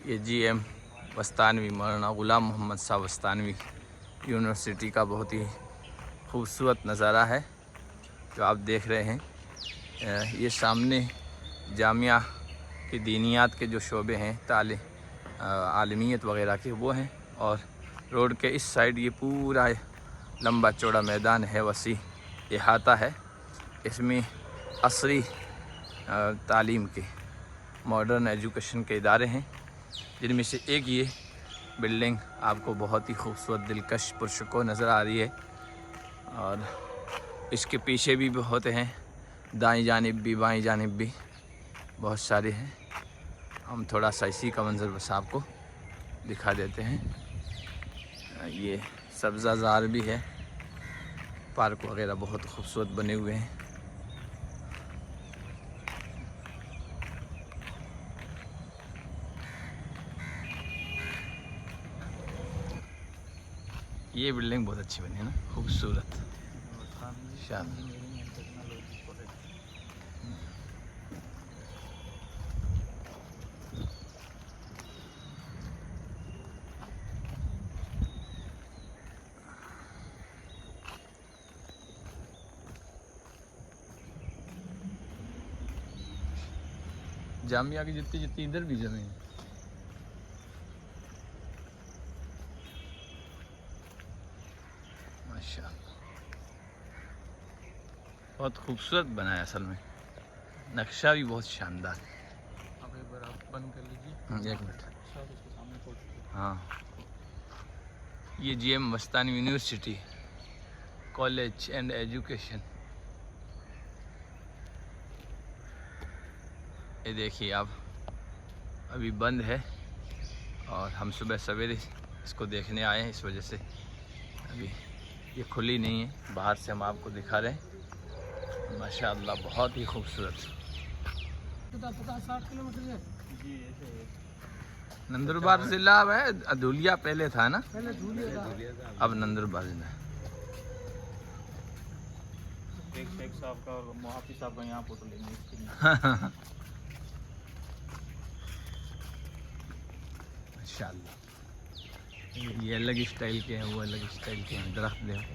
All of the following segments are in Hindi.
ये GM वस्तानवी मौलाना ग़ुलाम मोहम्मद साहब वस्तानवी यूनिवर्सिटी का बहुत ही खूबसूरत नज़ारा है जो आप देख रहे हैं। ये सामने जामिया की दीनियात के जो शोबे हैं आलमियत वग़ैरह के वो हैं, और रोड के इस साइड ये पूरा लंबा चौड़ा मैदान है, वसी इहाता है। इसमें असरी तालीम के मॉडर्न एजुकेशन के इदारे हैं, जिनमें से एक ये बिल्डिंग आपको बहुत ही खूबसूरत दिलकश पुरशको नज़र आ रही है। और इसके पीछे भी बहुत हैं, दाईं जानिब भी बाईं जानिब भी बहुत सारे हैं। हम थोड़ा सा इसी का मंजर बस आपको दिखा देते हैं। ये सब्ज़ाज़ार भी है, पार्क वगैरह बहुत खूबसूरत बने हुए हैं। ये बिल्डिंग बहुत अच्छी बनी है ना, खूबसूरत शानदार। जामिया की जितनी जितनी इधर भी ज़मीन है। माशाअल्लाह बहुत खूबसूरत बना है, असल में नक्शा भी बहुत शानदार है। अब एक बार आप बंद कर लीजिए, 1 मिनट। सामने हाँ, ये GM Vastani university college and education. ये देखिए आप, अभी बंद है और हम सुबह सवेरे इसको देखने आए हैं, इस वजह से अभी ये खुली नहीं है। बाहर से हम आपको दिखा रहे हैं। माशाअल्लाह बहुत ही खूबसूरत। 50-60 किलोमीटर जी। नंदुरबार ज़िला है, धुलिया पहले था ना, पहले धुलिया था, अब नंदुरबार ज़िला है। एक शेख साहब का और मुहाफिज साहब का यहाँ फोटो लेंगे। माशाअल्लाह ये अलग स्टाइल के हैं, वो अलग स्टाइल के हैं। दरख्त देखो,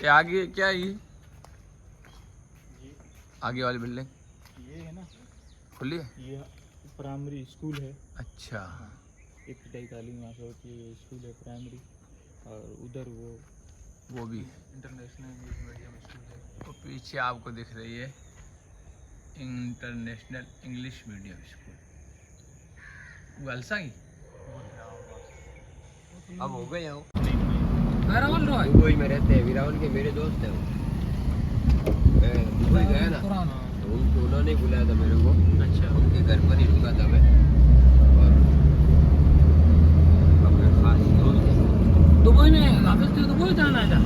ये आगे क्या है? ये आगे वाली बिल्डिंग ये है ना, खुली है। ये प्राइमरी स्कूल है। अच्छा, एक पिटाई तालीम यहाँ से होती है, स्कूल है प्राइमरी। और उधर वो भी इंटरनेशनल इंग्लिश मीडियम स्कूल है। वो पीछे आपको दिख रही है इंटरनेशनल इंग्लिश मीडियम स्कूल गलसा की। अब हो गए हो वेरावल रॉय दुबई में रहते हैं, वेरावल के मेरे दोस्त हैं वो। मैं दुबई गया ना, तो उन्होंने बुलाया था मेरे को। अच्छा, उनके घर पर ही रुका था मैं, और अपने खास दोस्त दुबई में वापस तो दुबई जाना है।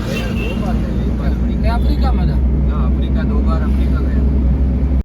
गया 2 बार है, एक बार अफ्रीका में था। अफ्रीका 2 बार अफ्रीका गया।